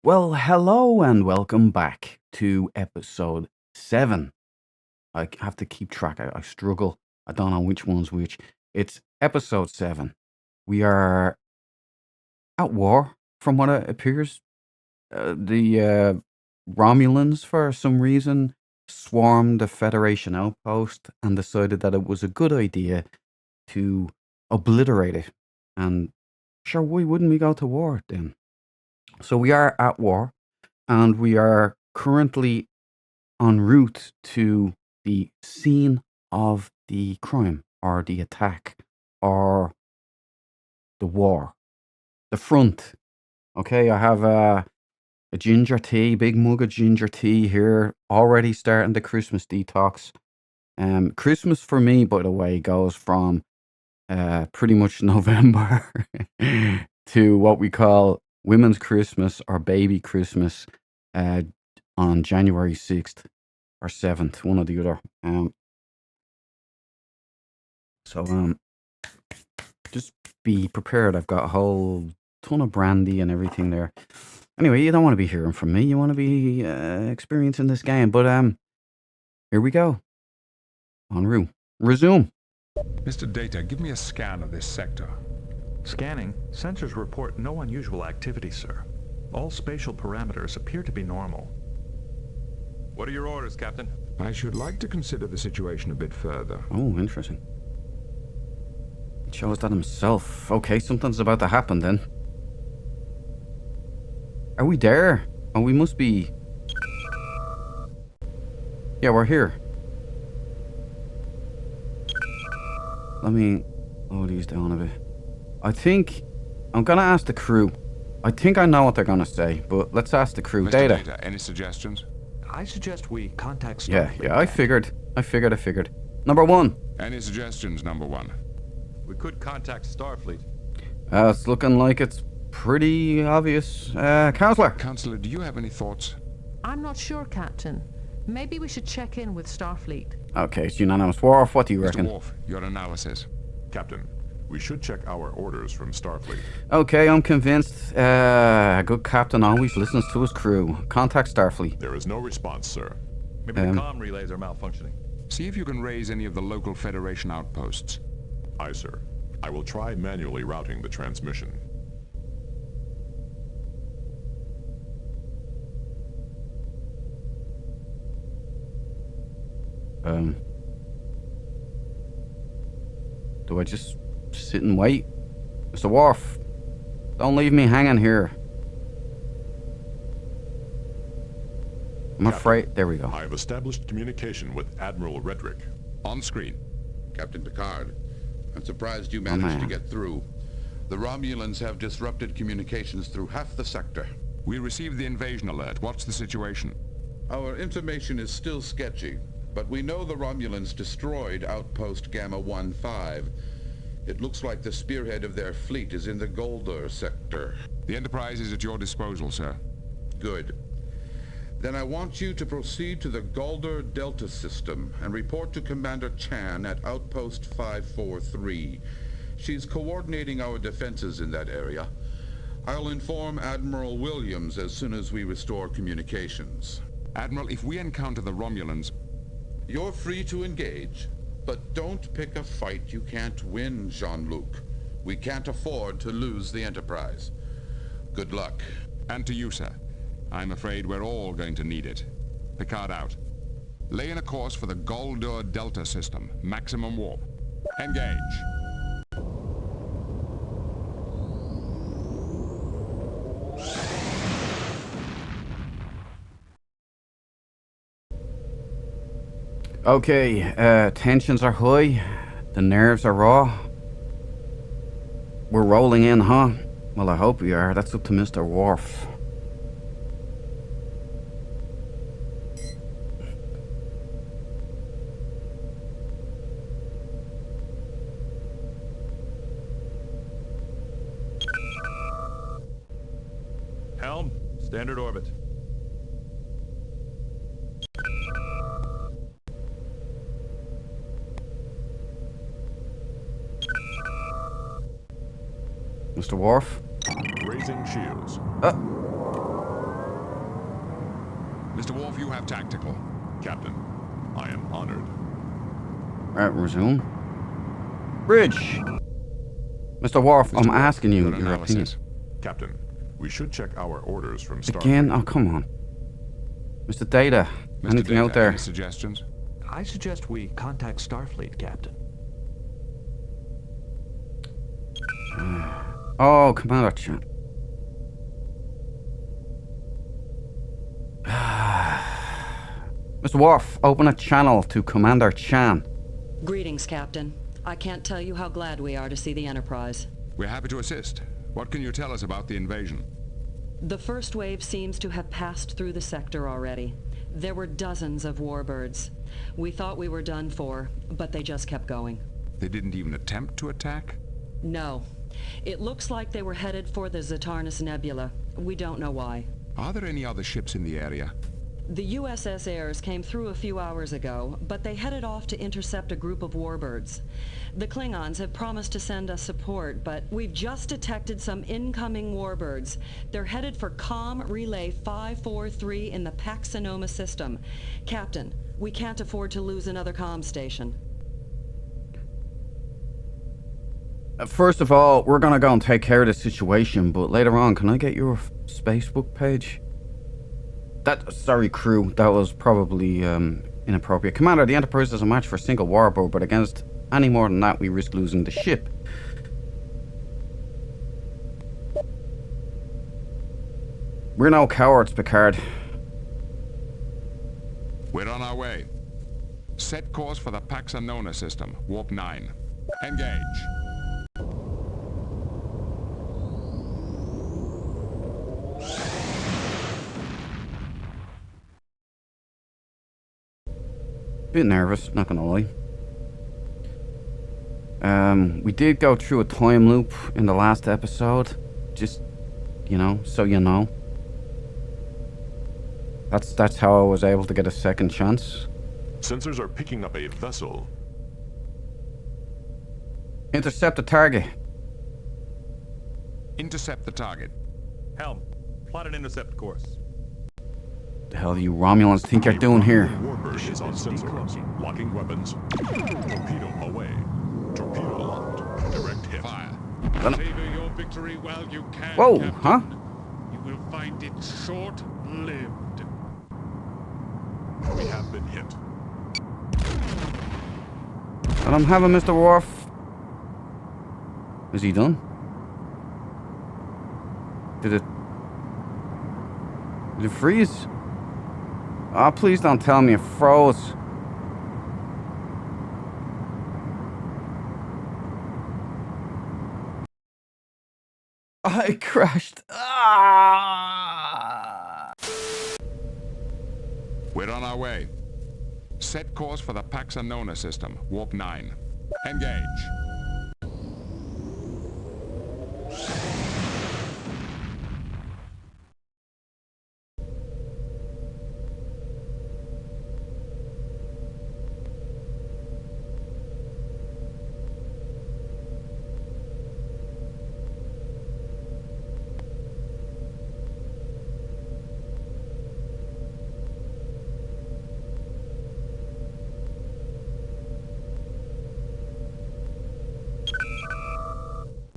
Well, hello and welcome back to episode 7. I have to keep track. I struggle. I don't know which one's which. It's episode 7. We are at war, from what it appears. The Romulans, for some reason, swarmed the Federation outpost and decided that it was a good idea to obliterate it. And sure, why wouldn't we go to war then? So we are at war, and we are currently en route to the scene of the crime, or the attack, or the war, the front. Okay, I have a ginger tea, big mug of ginger tea here, already starting the Christmas detox. Christmas for me, by the way, goes from pretty much November to what we call Women's Christmas or Baby Christmas on January 6th or 7th, one or the other. So just be prepared. I've got a whole ton of brandy and everything there. Anyway, you don't want to be hearing from me. You want to be experiencing this game. But here we go. En route. Resume. Mr. Data, give me a scan of this sector. Scanning. Sensors report no unusual activity, sir. All spatial parameters appear to be normal. What are your orders, Captain? I should like to consider the situation a bit further. Oh, interesting. He chose that himself. Okay, something's about to happen then. Are we there? Oh, we must be... Yeah, we're here. Let me load these down a bit. I think I'm gonna ask the crew. I think I know what they're gonna say, but let's ask the crew. Mr. Data. Any suggestions? I suggest we contact Yeah, Starfleet. I figured. Number 1. Any suggestions, number 1? We could contact Starfleet. It's looking like it's pretty obvious. Counselor. Counselor, do you have any thoughts? I'm not sure, Captain. Maybe we should check in with Starfleet. Okay, it's unanimous. Worf, what do you Mr. reckon? Worf, your analysis. Captain, we should check our orders from Starfleet. Okay, I'm convinced. A good captain always listens to his crew. Contact Starfleet. There is no response, sir. Maybe the comm relays are malfunctioning. See if you can raise any of the local Federation outposts. Aye, sir. I will try manually routing the transmission. Do I just sit and wait? Mr. Worf, don't leave me hanging here. I'm afraid... There we go. I have established communication with Admiral Redrick. On screen. Captain Picard, I'm surprised you managed to get through. The Romulans have disrupted communications through half the sector. We received the invasion alert. What's the situation? Our information is still sketchy, but we know the Romulans destroyed Outpost Gamma 1-5. It looks like the spearhead of their fleet is in the Golder sector. The Enterprise is at your disposal, sir. Good. Then I want you to proceed to the Golder Delta system and report to Commander Chan at Outpost 543. She's coordinating our defenses in that area. I'll inform Admiral Williams as soon as we restore communications. Admiral, if we encounter the Romulans... You're free to engage, but don't pick a fight you can't win, Jean-Luc. We can't afford to lose the Enterprise. Good luck. And to you, sir. I'm afraid we're all going to need it. Picard out. Lay in a course for the Golder Delta system. Maximum warp. Engage. Okay, tensions are high. The nerves are raw. We're rolling in, huh? Well, I hope we are. That's up to Mr. Worf. Helm, standard orbit. Mr. Worf? Raising shields. Mr. Worf, you have tactical. Captain, I am honored. Right, resume. Bridge! Mr. Worf, I'm Mr. Worf, asking you your your opinion. analysis. Captain, we should check our orders from Starfleet. Again? Oh, come on. Mr. Data, Mr. anything Data, out there? any suggestions? I suggest we contact Starfleet, Captain. Oh, Commander Chan. Mr. Worf, open a channel to Commander Chan. Greetings, Captain. I can't tell you how glad we are to see the Enterprise. We're happy to assist. What can you tell us about the invasion? The first wave seems to have passed through the sector already. There were dozens of warbirds. We thought we were done for, but they just kept going. They didn't even attempt to attack? No. It looks like they were headed for the Zatarnus Nebula. We don't know why. Are there any other ships in the area? The USS Ayres came through a few hours ago, but they headed off to intercept a group of warbirds. The Klingons have promised to send us support, but we've just detected some incoming warbirds. They're headed for COM Relay 543 in the Pax-Sonoma system. Captain, we can't afford to lose another comm station. First of all, we're gonna go and take care of the situation, but later on, can I get your Facebook page? Sorry, crew, that was probably inappropriate. Commander, the Enterprise is a match for a single warbird, but against any more than that, we risk losing the ship. We're no cowards, Picard. We're on our way. Set course for the Pax-Sonoma system, Warp 9. Engage. Bit nervous, not gonna lie. We did go through a time loop in the last episode. Just, you know, so you know. That's how I was able to get a second chance. Sensors are picking up a vessel. Intercept the target. Intercept the target. Helm, plot an intercept course. The hell do you Romulans think you're doing here? Warbird is on sensors. Locking weapons. Torpedo away. Torpedo locked. Direct hit. Fire. Savor your victory while you can, Whoa, Captain. huh? You will find it short-lived. We have been hit. But I'm having Mr. Worf. Is he done? Did it freeze? Oh, please don't tell me it froze. I crashed. Ah! We're on our way. Set course for the Pax-Sonoma system, Warp 9. Engage.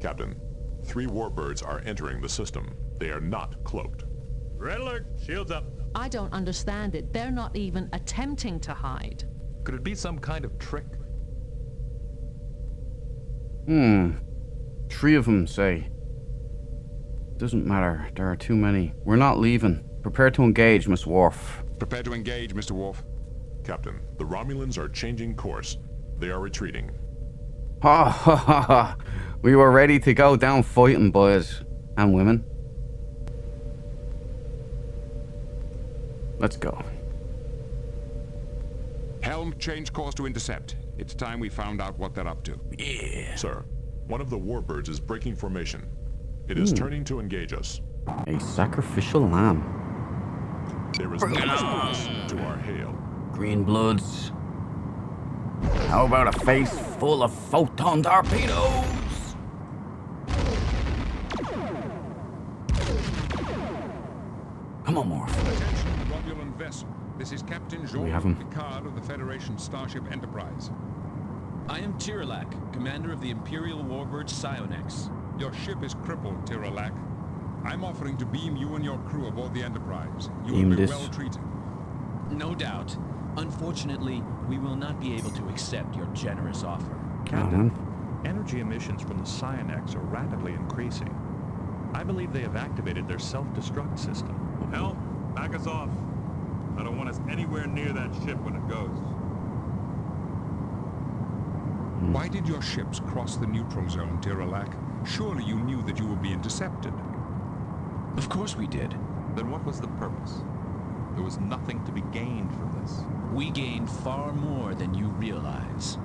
Captain, 3 warbirds are entering the system. They are not cloaked. Red alert, shields up. I don't understand it. They're not even attempting to hide. Could it be some kind of trick? 3 of them say. Doesn't matter. There are too many. We're not leaving. Prepare to engage, Miss Worf. Prepare to engage, Mr. Worf. Captain, the Romulans are changing course. They are retreating. Ha ha ha ha. We were ready to go down fighting, boys and women. Let's go. Helm, change course to intercept. It's time we found out what they're up to. Yeah. Sir, one of the warbirds is breaking formation. It is turning to engage us. A sacrificial lamb. There is no response to our hail. Green bloods. How about a face full of photon torpedoes? Come on, Morph. Attention, Romulan vessel. This is Captain We have him. Jean-Luc Picard of the Federation Starship Enterprise. I am Tiralak, commander of the Imperial warbird Psionex. Your ship is crippled, Tiralak. I'm offering to beam you and your crew aboard the Enterprise. You will be well treated. No doubt. Unfortunately, we will not be able to accept your generous offer. Captain, energy emissions from the Psionex are rapidly increasing. I believe they have activated their self-destruct system. Helm, back us off. I don't want us anywhere near that ship when it goes. Why did your ships cross the neutral zone, Tiralak? Surely you knew that you would be intercepted. Of course we did. Then what was the purpose? There was nothing to be gained from this. We gained far more than you realize.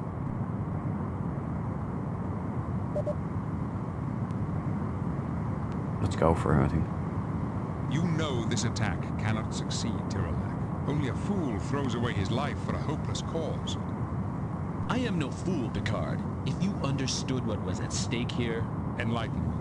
Let's go for it, I think. You know this attack cannot succeed, Tiralak. Only a fool throws away his life for a hopeless cause. I am no fool, Picard. If you understood what was at stake here... Enlighten me.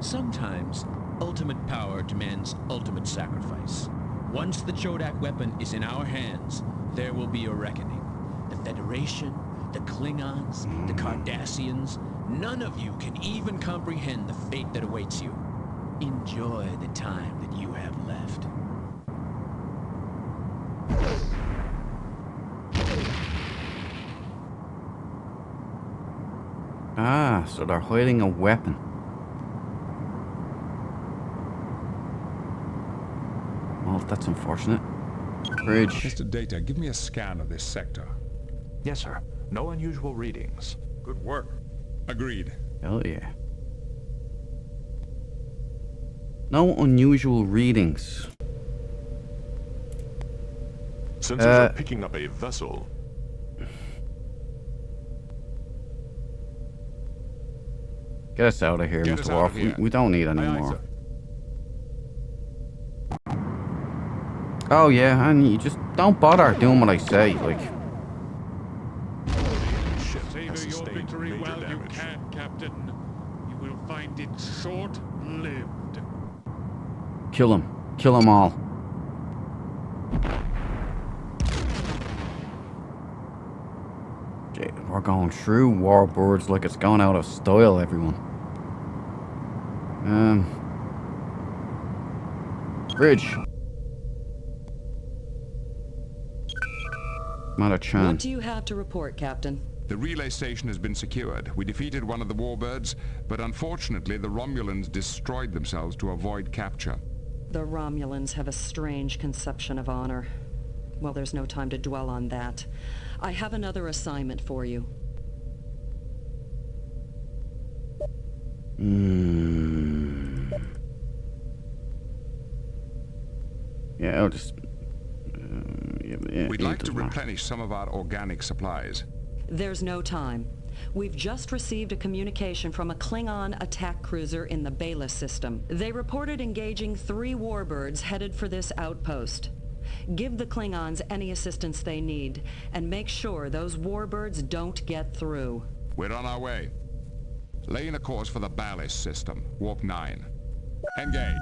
Sometimes, ultimate power demands ultimate sacrifice. Once the Chodak weapon is in our hands, there will be a reckoning. The Federation, the Klingons, the Cardassians, none of you can even comprehend the fate that awaits you. Enjoy the time that you have left. Ah, so they're hiding a weapon. Well, that's unfortunate. Bridge. Mr. Data, give me a scan of this sector. Yes, sir. No unusual readings. Good work. Agreed. Hell yeah. No unusual readings. Sensors are picking up a vessel. Get us out of here, Get Mr. us out of Worf. here. We don't need any Aye, aye, more. sir. Oh yeah, and you just don't bother doing what I say. Like, Ship has Savor your sustained victory major while you damage. can, Captain. You will find it short-lived. kill him. Kill them all. Gee, we're going through warbirds like it's gone out of style, everyone. Bridge. Mother-chan. What do you have to report, Captain? The relay station has been secured. We defeated one of the warbirds, but unfortunately the Romulans destroyed themselves to avoid capture. The Romulans have a strange conception of honor. Well, there's no time to dwell on that. I have another assignment for you. Yeah, I'll just... We'd like to replenish some of our organic supplies. There's no time. We've just received a communication from a Klingon attack cruiser in the Bayless system. They reported engaging 3 warbirds headed for this outpost. Give the Klingons any assistance they need, and make sure those warbirds don't get through. We're on our way. Laying a course for the ballast system, Warp 9. Engage.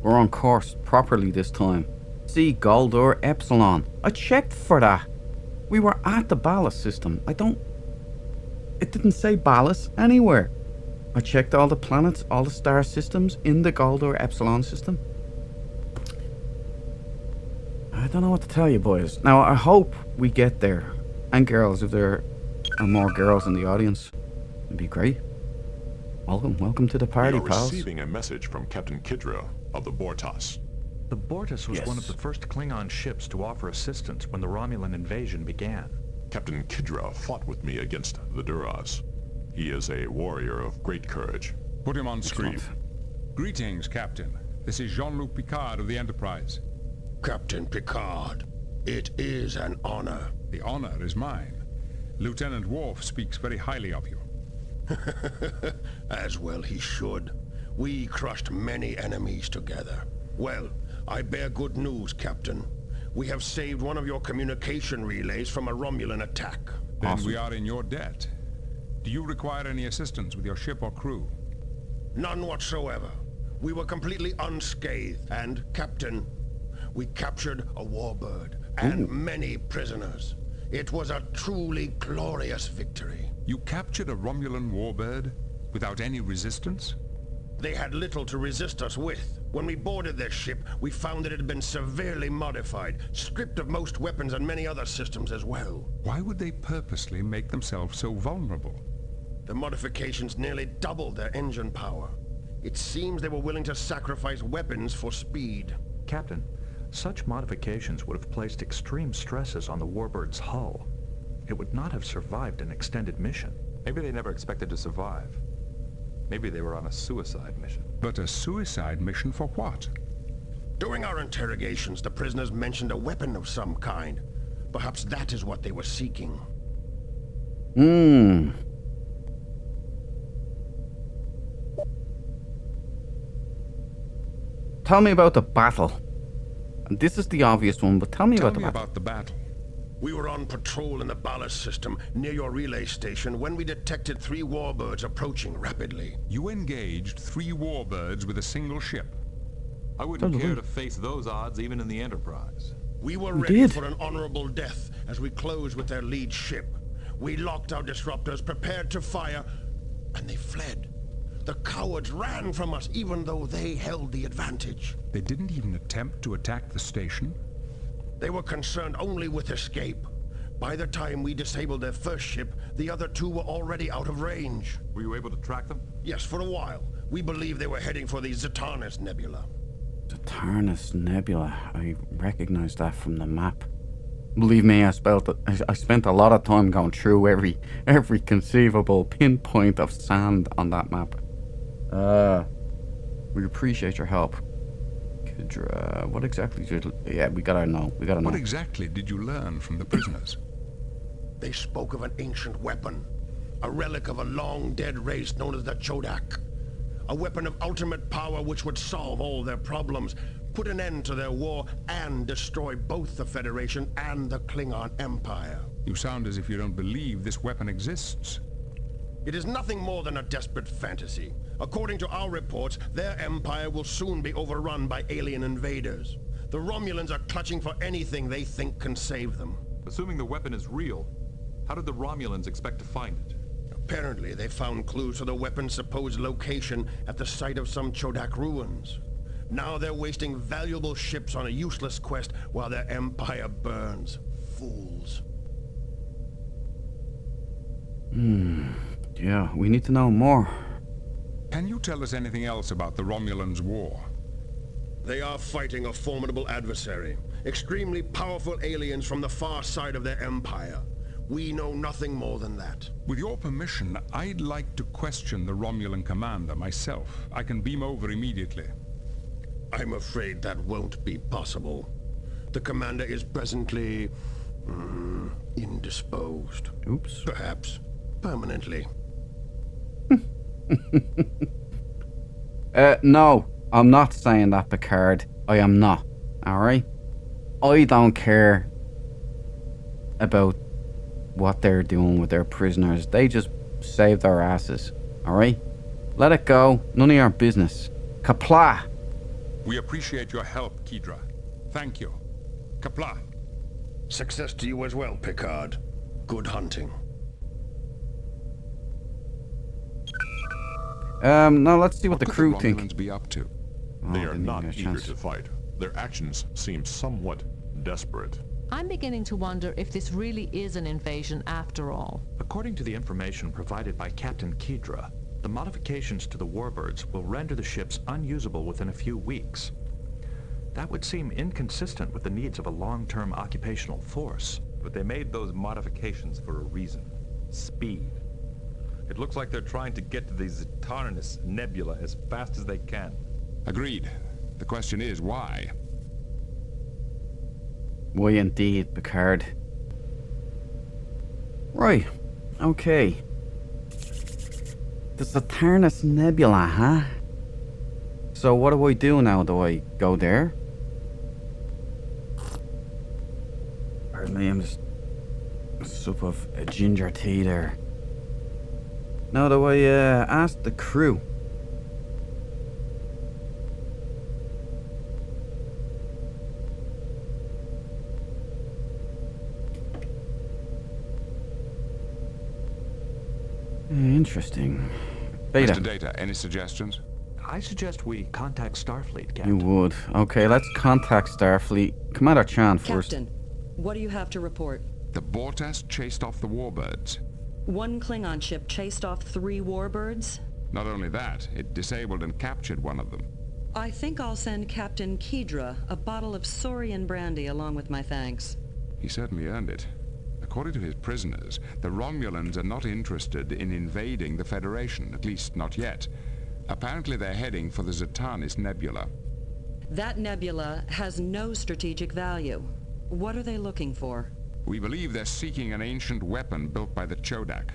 We're on course properly this time. See Goldor Epsilon. I checked for that. We were at the ballast system. It didn't say ballast anywhere. I checked all the planets, all the star systems in the Goldor Epsilon system. I don't know what to tell you, boys. Now, I hope we get there. And girls, if there are more girls in the audience, it'd be great. Welcome to the party, We are pals. receiving a message from Captain Kidra of the Bortas. The Bortas was one of Yes. the first Klingon ships to offer assistance when the Romulan invasion began. Captain Kidra fought with me against the Duras. He is a warrior of great courage. Put him on screen. Excellent. Greetings, Captain. This is Jean-Luc Picard of the Enterprise. Captain Picard, it is an honor. The honor is mine. Lieutenant Worf speaks very highly of you. As well he should. We crushed many enemies together. Well, I bear good news, Captain. We have saved one of your communication relays from a Romulan attack. Then Awesome. we are in your debt. Do you require any assistance with your ship or crew? None whatsoever. We were completely unscathed, and, Captain, we captured a warbird and many prisoners. It was a truly glorious victory. You captured a Romulan warbird without any resistance? They had little to resist us with. When we boarded their ship, we found that it had been severely modified, stripped of most weapons and many other systems as well. Why would they purposely make themselves so vulnerable? The modifications nearly doubled their engine power. It seems they were willing to sacrifice weapons for speed. Captain, such modifications would have placed extreme stresses on the warbird's hull. It would not have survived an extended mission. Maybe they never expected to survive. Maybe they were on a suicide mission. But a suicide mission for what? During our interrogations, the prisoners mentioned a weapon of some kind. Perhaps that is what they were seeking. Tell me about the battle. And this is the obvious one, but tell me about the battle. We were on patrol in the ballast system near your relay station when we detected 3 warbirds approaching rapidly. You engaged 3 warbirds with a single ship. I wouldn't care to face those odds even in the Enterprise. We were ready for an honorable death as we closed with their lead ship. We locked our disruptors, prepared to fire, and they fled. The cowards ran from us even though they held the advantage. They didn't even attempt to attack the station? They were concerned only with escape. By the time we disabled their first ship, the other 2 were already out of range. Were you able to track them? Yes, for a while. We believe they were heading for the Zatarnis Nebula. Zatarnis Nebula. I recognize that from the map. Believe me, I spent a lot of time going through every conceivable pinpoint of sand on that map. We appreciate your help. What exactly did... Yeah, we gotta know. What exactly did you learn from the prisoners? They spoke of an ancient weapon. A relic of a long-dead race known as the Chodak. A weapon of ultimate power which would solve all their problems, put an end to their war, and destroy both the Federation and the Klingon Empire. You sound as if you don't believe this weapon exists. It is nothing more than a desperate fantasy. According to our reports, their empire will soon be overrun by alien invaders. The Romulans are clutching for anything they think can save them. Assuming the weapon is real, how did the Romulans expect to find it? Apparently, they found clues to the weapon's supposed location at the site of some Chodak ruins. Now they're wasting valuable ships on a useless quest while their empire burns. Fools. Yeah, we need to know more. Can you tell us anything else about the Romulans' war? They are fighting a formidable adversary. Extremely powerful aliens from the far side of their empire. We know nothing more than that. With your permission, I'd like to question the Romulan commander myself. I can beam over immediately. I'm afraid that won't be possible. The commander is presently... indisposed. Oops. Perhaps permanently. No, I'm not saying that, Picard. I am not. Alright? I don't care about what they're doing with their prisoners. They just saved our asses. Alright? Let it go. None of your business. Kapla! We appreciate your help, Kidra. Thank you. Kapla. Success to you as well, Picard. Good hunting. Now let's see what the crew think. think. Be up to? They are not eager to fight. Their actions seem somewhat desperate. I'm beginning to wonder if this really is an invasion after all. According to the information provided by Captain Kidra, the modifications to the warbirds will render the ships unusable within a few weeks. That would seem inconsistent with the needs of a long-term occupational force. But they made those modifications for a reason. Speed. It looks like they're trying to get to the Zatarnis Nebula as fast as they can. Agreed. The question is, why? Why indeed, Picard. Right. Okay. The Zatarnis Nebula, huh? So what do I do now? Do I go there? Pardon me, I'm just a sip of ginger tea there. Now, do I ask the crew? Interesting. Beta. Mr. Data, any suggestions? I suggest we contact Starfleet, You Captain. would. Okay, let's contact Starfleet. Commander Chan first. Captain, what do you have to report? The Bortas chased off the warbirds. One Klingon ship chased off 3 warbirds? Not only that, it disabled and captured one of them. I think I'll send Captain Kidra a bottle of Saurian brandy along with my thanks. He certainly earned it. According to his prisoners, the Romulans are not interested in invading the Federation, at least not yet. Apparently they're heading for the Zatanis Nebula. That nebula has no strategic value. What are they looking for? We believe they're seeking an ancient weapon built by the Chodak.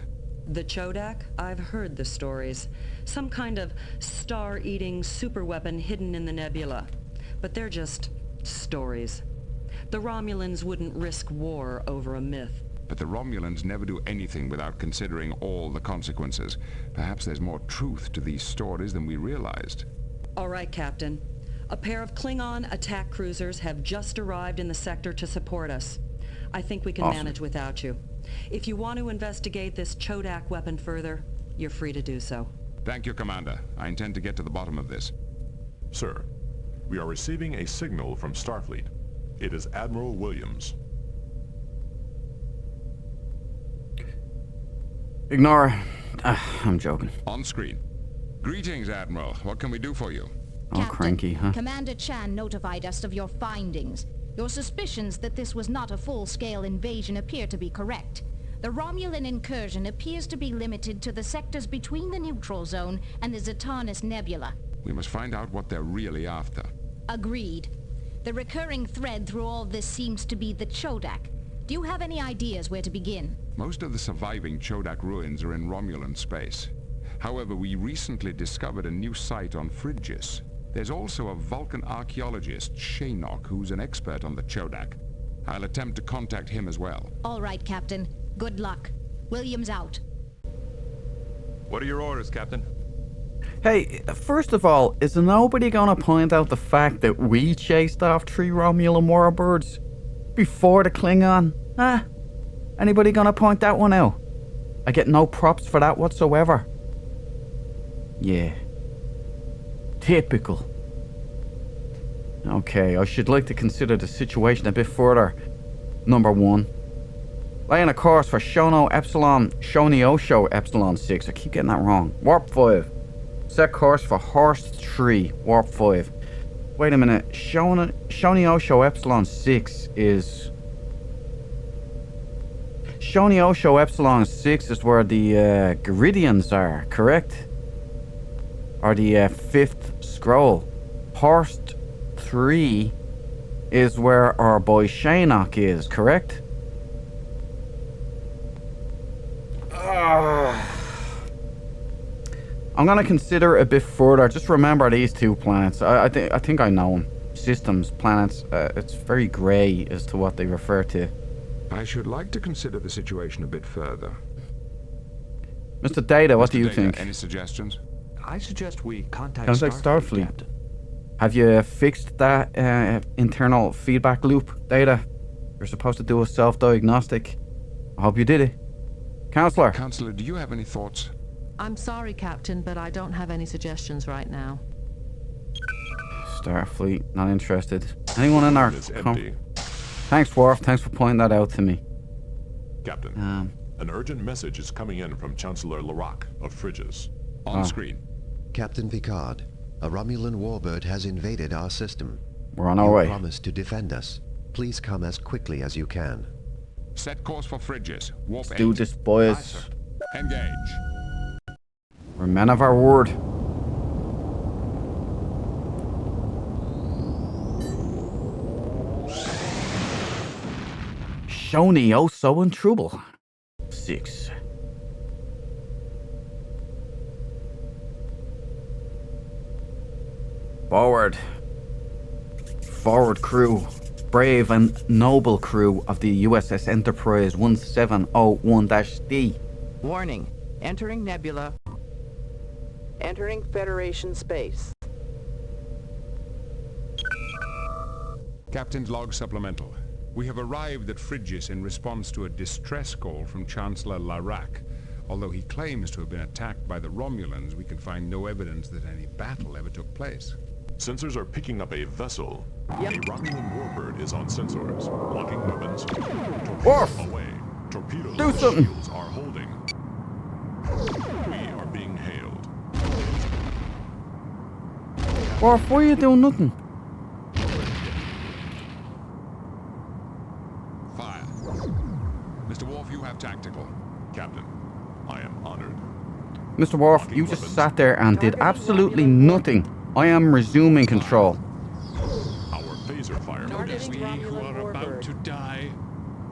The Chodak? I've heard the stories. Some kind of star-eating superweapon hidden in the nebula. But they're just stories. The Romulans wouldn't risk war over a myth. But the Romulans never do anything without considering all the consequences. Perhaps there's more truth to these stories than we realized. All right, Captain. A pair of Klingon attack cruisers have just arrived in the sector to support us. I think we can manage without you. If you want to investigate this Chodak weapon further, you're free to do so. Thank you, Commander. I intend to get to the bottom of this. Sir, we are receiving a signal from Starfleet. It is Admiral Williams. Ignore. I'm joking. On screen. Greetings, Admiral. What can we do for you? All cranky, huh? Commander Chan notified us of your findings. Your suspicions that this was not a full-scale invasion appear to be correct. The Romulan incursion appears to be limited to the sectors between the neutral zone and the Zatanis Nebula. We must find out what they're really after. Agreed. The recurring thread through all this seems to be the Chodak. Do you have any ideas where to begin? Most of the surviving Chodak ruins are in Romulan space. However, we recently discovered a new site on Frijdes. There's also a Vulcan archaeologist, Shaynok, who's an expert on the Chodak. I'll attempt to contact him as well. All right, Captain. Good luck. Williams out. What are your orders, Captain? Hey, first of all, is nobody gonna point out the fact that we chased off 3 Romulan warbirds before the Klingon? Huh? Anybody gonna point that one out? I get no props for that whatsoever. Yeah. Typical. Okay, I should like to consider the situation a bit further. Number 1. Laying a course for Shonio Epsilon 6. I keep getting that wrong. Warp 5. Set course for Horst 3. Warp 5. Wait a minute. Shonio Epsilon 6 is... Shonio Epsilon 6 is where the Geridians are, correct? Or the 5th scroll. Horst 3 is where our boy Shaynok is, correct? I'm gonna consider a bit further. Just remember these 2 planets. I think I know them. Systems, planets. It's very grey as to what they refer to. I should like to consider the situation a bit further. Mr. Data, what do you Data, think? Any suggestions? I suggest we contact Starfleet. Captain. Have you fixed that internal feedback loop, Data? You're supposed to do a self-diagnostic. I hope you did it. Counselor. Counselor, do you have any thoughts? I'm sorry, Captain, but I don't have any suggestions right now. Starfleet, not interested. Anyone in our... It's empty. Thanks, Worf. Thanks for pointing that out to me. Captain, an urgent message is coming in from Chancellor Larak of Frijdes. On screen. Captain Picard, a Romulan warbird has invaded our system. We're on our way. You promised to defend us. Please come as quickly as you can. Set course for Frijdes. Warp 8. Do this, boys. Engage. We're men of our word. Shonio so in trouble. 6. Forward. Forward, crew. Brave and noble crew of the USS Enterprise 1701-D. Warning. Entering nebula. Entering Federation space. Captain's log supplemental. We have arrived at Frijdes in response to a distress call from Chancellor Larac. Although he claims to have been attacked by the Romulans, we can find no evidence that any battle ever took place. Sensors are picking up a vessel. Yep. A Romulan warbird is on sensors. Locking weapons. Worf! Torpedo away. Torpedoes Do and something. shields are holding. We are being hailed. Worf, why are you doing nothing? Fire. Mr. Worf, you have tactical. Captain, I am honored. Mr. Worf, you just sat there and did absolutely nothing. I am resuming control. Our phaser fire. As we who are about to die,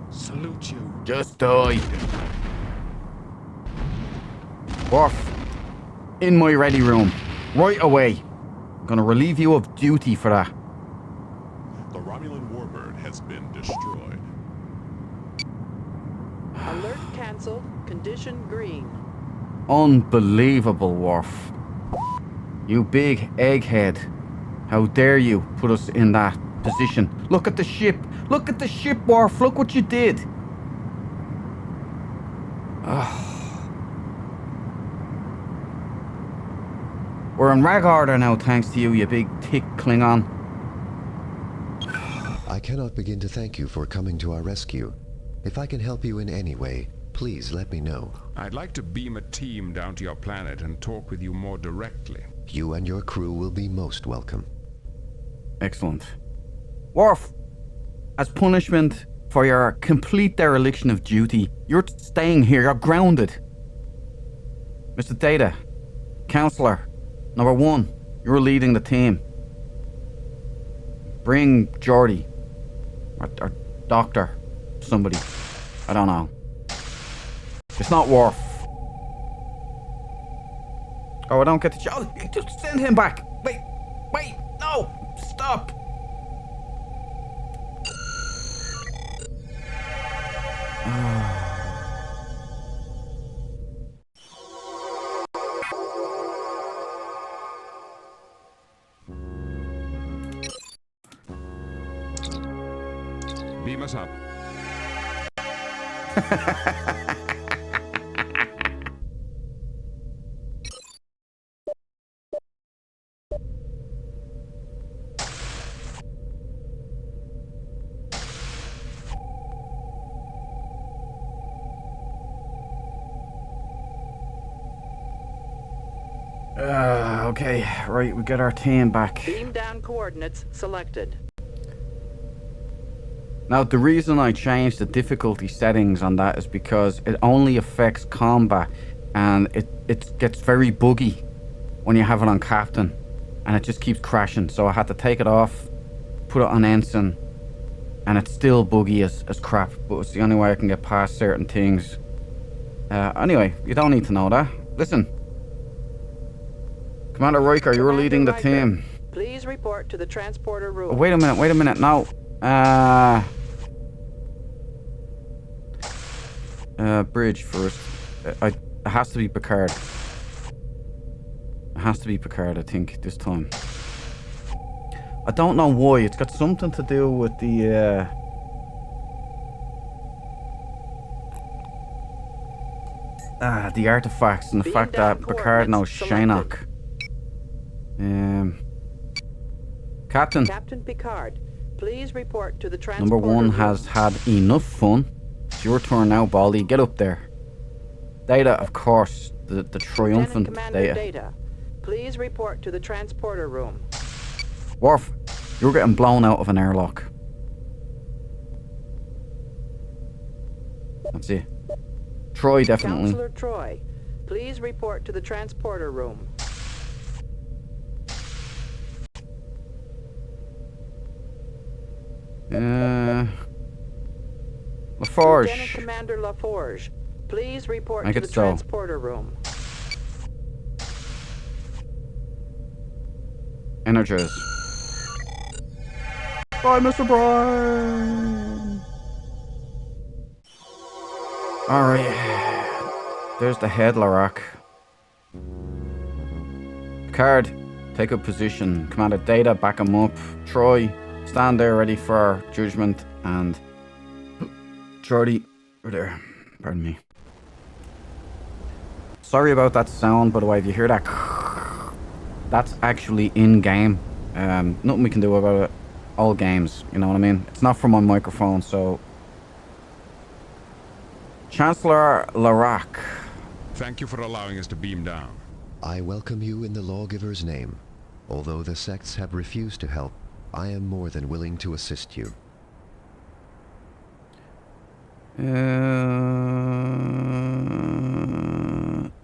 salute you. Just die. Worf, in my ready room, right away. I'm gonna relieve you of duty for that. The Romulan warbird has been destroyed. Alert cancelled. Condition green. Unbelievable, Worf. You big egghead. How dare you put us in that position? Look at the ship. Look at the ship, Worf. Look what you did. We're in rag order now, thanks to you, you big thick Klingon. I cannot begin to thank you for coming to our rescue. If I can help you in any way, please let me know. I'd like to beam a team down to your planet and talk with you more directly. You and your crew will be most welcome. Excellent. Worf, as punishment for your complete dereliction of duty, you're staying here, you're grounded. Mr. Data, Counselor, number 1, you're leading the team. Bring Geordi, or Doctor, somebody. I don't know. It's not Worf. Oh, I don't get the job. Just send him back. Wait, no, stop. Beam us up. Okay, right, we got our team back. Beam down coordinates selected. Now, the reason I changed the difficulty settings on that is because it only affects combat, and it gets very buggy when you have it on captain, and it just keeps crashing. So I had to take it off, put it on ensign, and it's still buggy as crap, but it's the only way I can get past certain things. Anyway, you don't need to know that. Listen. Commander Riker, you're leading the team. Please report to the transporter room. Oh, wait a minute, no. Bridge first. It has to be Picard. It has to be Picard, I think, this time. I don't know why. It's got something to do with the, the artifacts and the fact that Picard knows Shinnok. Captain. Captain Picard, please report to the transporter Number 1 room. has had enough fun. It's your turn now, Baldy. Get up there. Data, of course. The triumphant Commander Data. Data, please report to the transporter room. Worf, you're getting blown out of an airlock. That's it. Troy, definitely. Counselor Troy, please report to the transporter room. LaForge. Lieutenant Commander LaForge, please report Make to it the so. transporter room. Energize. Bye, Mr. Bryan. Alright. There's the head, Larak. Picard, take up position. Commander Data, back him up. Troy, stand there ready for judgment. And Jordy, over there. Pardon me. Sorry about that sound, by the way. If you hear that, that's actually in-game. Nothing we can do about it. All games, you know what I mean? It's not from my microphone, so... Chancellor Larak. Thank you for allowing us to beam down. I welcome you in the lawgiver's name. Although the sects have refused to help, I am more than willing to assist you.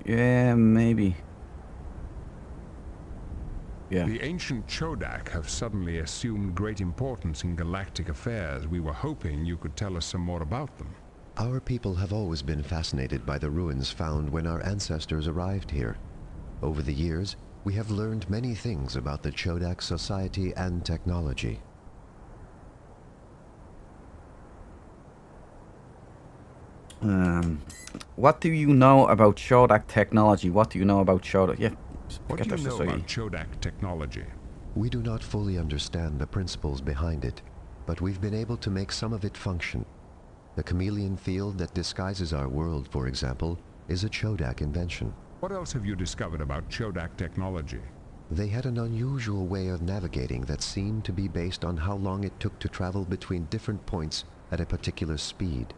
Yeah, maybe. Yeah. The ancient Chodak have suddenly assumed great importance in galactic affairs. We were hoping you could tell us some more about them. Our people have always been fascinated by the ruins found when our ancestors arrived here. Over the years, we have learned many things about the Chodak society and technology. What do you know about Chodak technology? What do you know about Chodak? Yeah. What do you know about Chodak technology? We do not fully understand the principles behind it, but we've been able to make some of it function. The chameleon field that disguises our world, for example, is a Chodak invention. What else have you discovered about Chodak technology? They had an unusual way of navigating that seemed to be based on how long it took to travel between different points at a particular speed.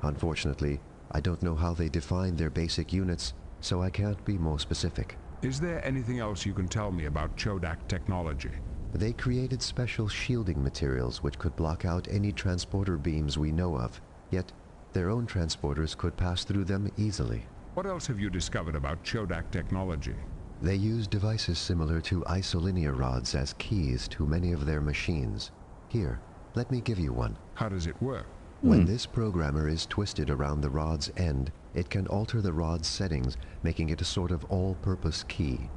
Unfortunately, I don't know how they define their basic units, so I can't be more specific. Is there anything else you can tell me about Chodak technology? They created special shielding materials which could block out any transporter beams we know of, yet their own transporters could pass through them easily. What else have you discovered about Chodak technology? They use devices similar to isolinear rods as keys to many of their machines. Here, let me give you one. How does it work? When this programmer is twisted around the rod's end, it can alter the rod's settings, making it a sort of all-purpose key.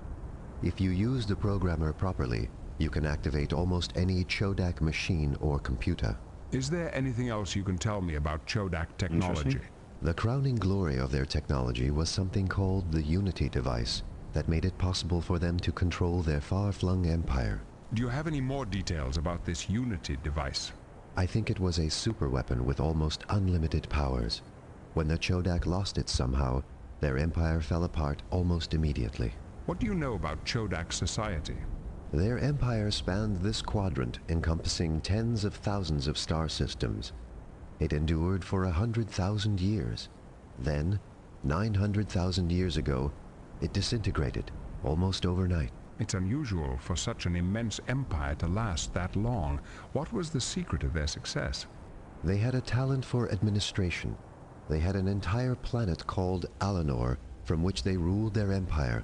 If you use the programmer properly, you can activate almost any Chodak machine or computer. Is there anything else you can tell me about Chodak technology? The crowning glory of their technology was something called the Unity device that made it possible for them to control their far-flung empire. Do you have any more details about this Unity device? I think it was a superweapon with almost unlimited powers. When the Chodak lost it somehow, their empire fell apart almost immediately. What do you know about Chodak society? Their empire spanned this quadrant, encompassing tens of thousands of star systems. It endured for 100,000 years. Then, 900,000 years ago, it disintegrated, almost overnight. It's unusual for such an immense empire to last that long. What was the secret of their success? They had a talent for administration. They had an entire planet called Alanor, from which they ruled their empire.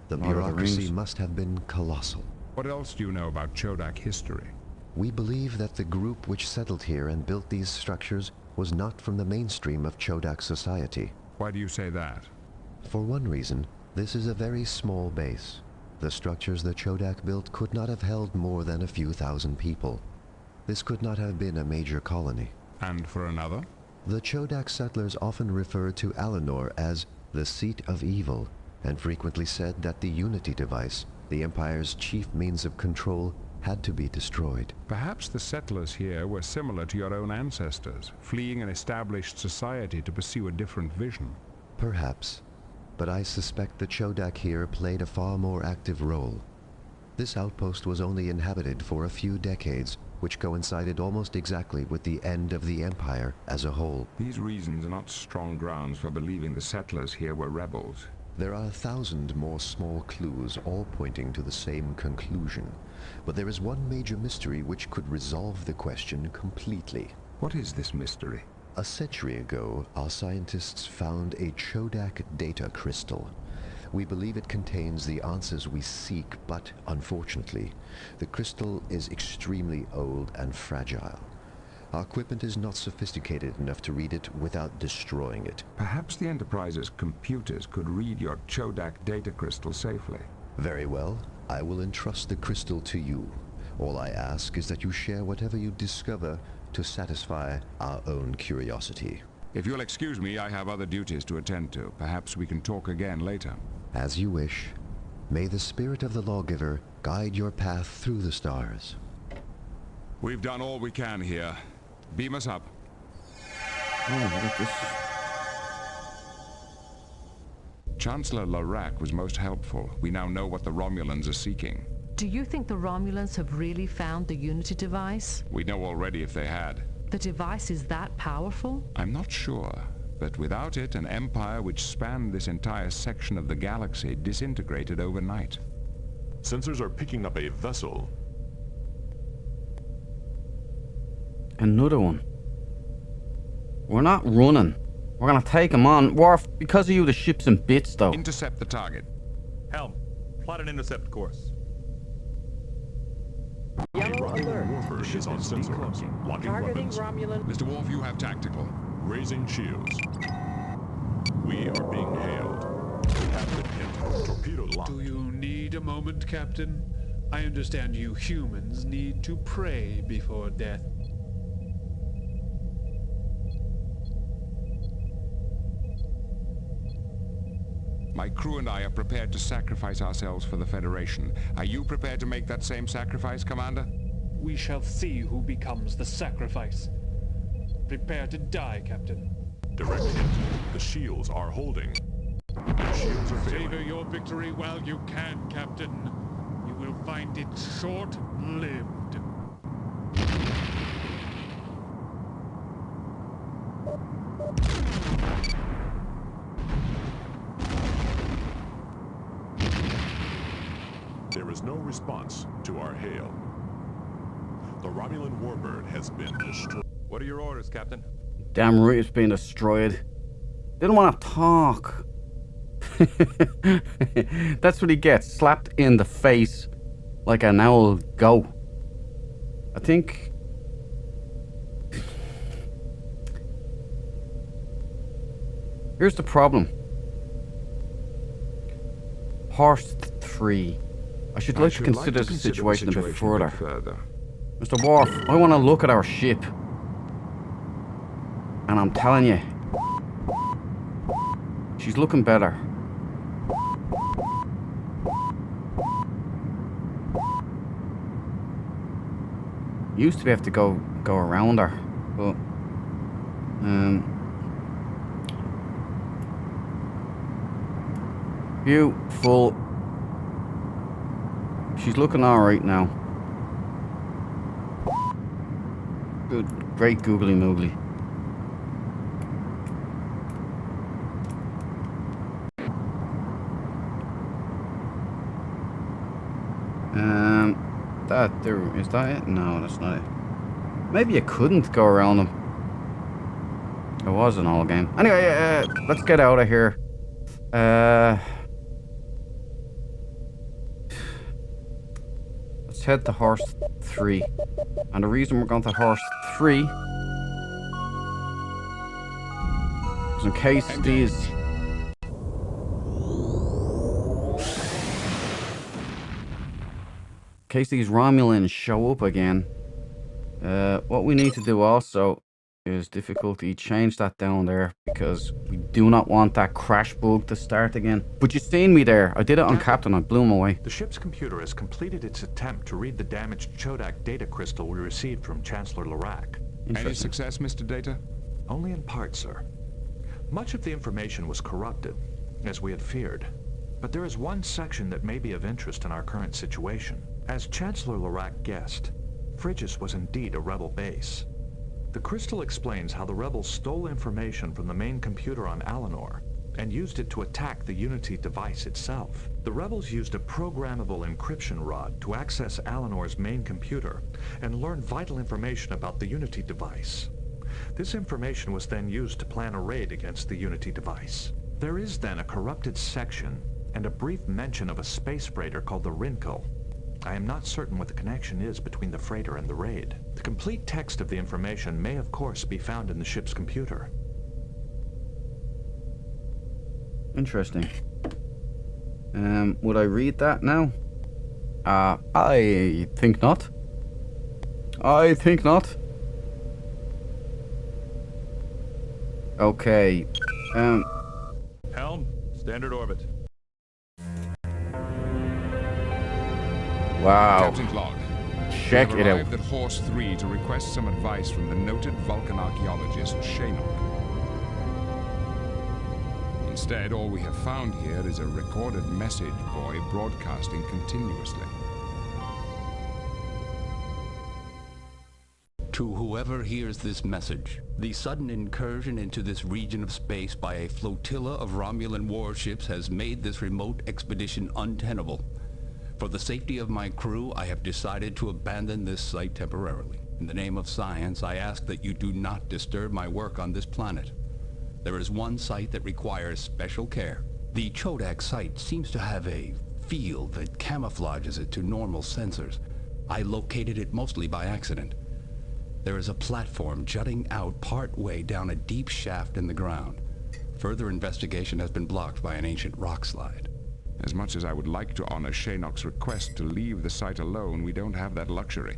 The bureaucracy must have been colossal. What else do you know about Chodak history? We believe that the group which settled here and built these structures was not from the mainstream of Chodak society. Why do you say that? For one reason, this is a very small base. The structures the Chodak built could not have held more than a few thousand people. This could not have been a major colony. And for another? The Chodak settlers often referred to Alanor as the seat of evil, and frequently said that the Unity device, the Empire's chief means of control, had to be destroyed. Perhaps the settlers here were similar to your own ancestors, fleeing an established society to pursue a different vision. Perhaps. But I suspect the Chodak here played a far more active role. This outpost was only inhabited for a few decades, which coincided almost exactly with the end of the Empire as a whole. These reasons are not strong grounds for believing the settlers here were rebels. There are 1,000 more small clues, all pointing to the same conclusion. But there is one major mystery which could resolve the question completely. What is this mystery? A century ago, our scientists found a Chodak data crystal. We believe it contains the answers we seek, but unfortunately, the crystal is extremely old and fragile. Our equipment is not sophisticated enough to read it without destroying it. Perhaps the Enterprise's computers could read your Chodak data crystal safely. Very well. I will entrust the crystal to you. All I ask is that you share whatever you discover to satisfy our own curiosity. If you'll excuse me, I have other duties to attend to. Perhaps we can talk again later. As you wish. May the spirit of the lawgiver guide your path through the stars. We've done all we can here. Beam us up. Oh, look at this. Chancellor Larac was most helpful. We now know what the Romulans are seeking. Do you think the Romulans have really found the Unity device? We know already if they had. The device is that powerful? I'm not sure, but without it, an empire which spanned this entire section of the galaxy disintegrated overnight. Sensors are picking up a vessel. Another one. We're not running. We're gonna take him on. Worf, because of you, the ship's in bits, though. Intercept the target. Helm, plot an intercept course. Yellow alert. Warbird is on sensor. Locking Targeting weapons. Romulan. Mr. Worf, you have tactical. Raising shields. We are being hailed. We have been hit. Torpedo locked. Do you need a moment, Captain? I understand you humans need to pray before death. My crew and I are prepared to sacrifice ourselves for the Federation. Are you prepared to make that same sacrifice, Commander? We shall see who becomes the sacrifice. Prepare to die, Captain. Direct hit. The shields are holding. The shields are failing. Savor your victory while you can, Captain. You will find it short-lived. There is no response to our hail. The Romulan warbird has been destroyed. What are your orders, Captain? Damn right it's been destroyed. Didn't want to talk. That's what he gets. Slapped in the face like an owl go. I think... Here's the problem. Horse 3. I should like to consider the situation a bit further. Mr. Worf, I want to look at our ship. And I'm telling you, she's looking better. Used to be able to go around her, but beautiful. She's looking alright now. Good, great googly moogly. Is that it? No, that's not it. Maybe you couldn't go around them. It was an all game. Anyway, let's get out of here. Let's head to Horse 3. And the reason we're going to Horse 3 is in case these... In case these Romulans show up again. What we need to do also is difficulty. Change that down there because we do not want that crash bug to start again. But you seen me there. I did it on Captain. I blew him away. The ship's computer has completed its attempt to read the damaged Chodak data crystal we received from Chancellor Larac. Any success, Mr. Data? Only in part, sir. Much of the information was corrupted, as we had feared. But there is one section that may be of interest in our current situation. As Chancellor Larac guessed, Frijdes was indeed a rebel base. The crystal explains how the rebels stole information from the main computer on Alinor and used it to attack the Unity device itself. The rebels used a programmable encryption rod to access Alinor's main computer and learn vital information about the Unity device. This information was then used to plan a raid against the Unity device. There is then a corrupted section and a brief mention of a space freighter called the Rinkel. I am not certain what the connection is between the freighter and the raid. The complete text of the information may of course be found in the ship's computer. Interesting. Would I read that now? I think not. I think not. Okay. Helm, standard orbit. Wow. Captain's log. Check we have it out. arrived at Horse 3 to request some advice from the noted Vulcan archaeologist Chodak. Instead, all we have found here is a recorded message buoy broadcasting continuously. To whoever hears this message, the sudden incursion into this region of space by a flotilla of Romulan warships has made this remote expedition untenable. For the safety of my crew, I have decided to abandon this site temporarily. In the name of science, I ask that you do not disturb my work on this planet. There is one site that requires special care. The Chodak site seems to have a field that camouflages it to normal sensors. I located it mostly by accident. There is a platform jutting out part way down a deep shaft in the ground. Further investigation has been blocked by an ancient rock slide. As much as I would like to honor Shanok's request to leave the site alone, we don't have that luxury.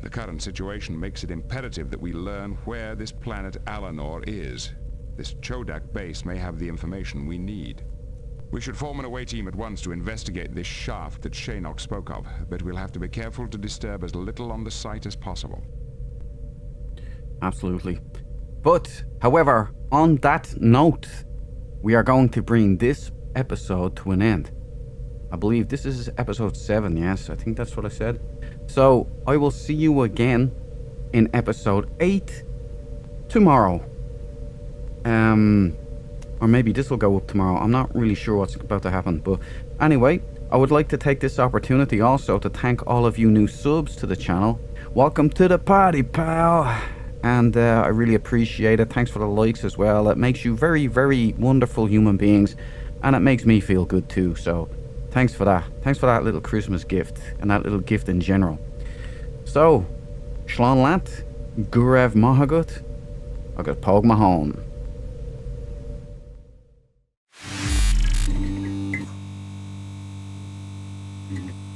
The current situation makes it imperative that we learn where this planet Alanor is. This Chodak base may have the information we need. We should form an away team at once to investigate this shaft that Shanok spoke of, but we'll have to be careful to disturb as little on the site as possible. Absolutely. But, however, on that note, we are going to bring this episode to an end. I believe this is episode 7, yes, I think that's what I said. So, I will see you again in episode 8 tomorrow. Or maybe this will go up tomorrow. I'm not really sure what's about to happen. But anyway, I would like to take this opportunity also to thank all of you new subs to the channel. Welcome to the party, pal. And I really appreciate it. Thanks for the likes as well. It makes you very, very wonderful human beings. And it makes me feel good too. So thanks for that. Thanks for that little Christmas gift. And that little gift in general. So, Shlán Lat, Gurev Mahagut, I got Pog Mahone. Mm-hmm.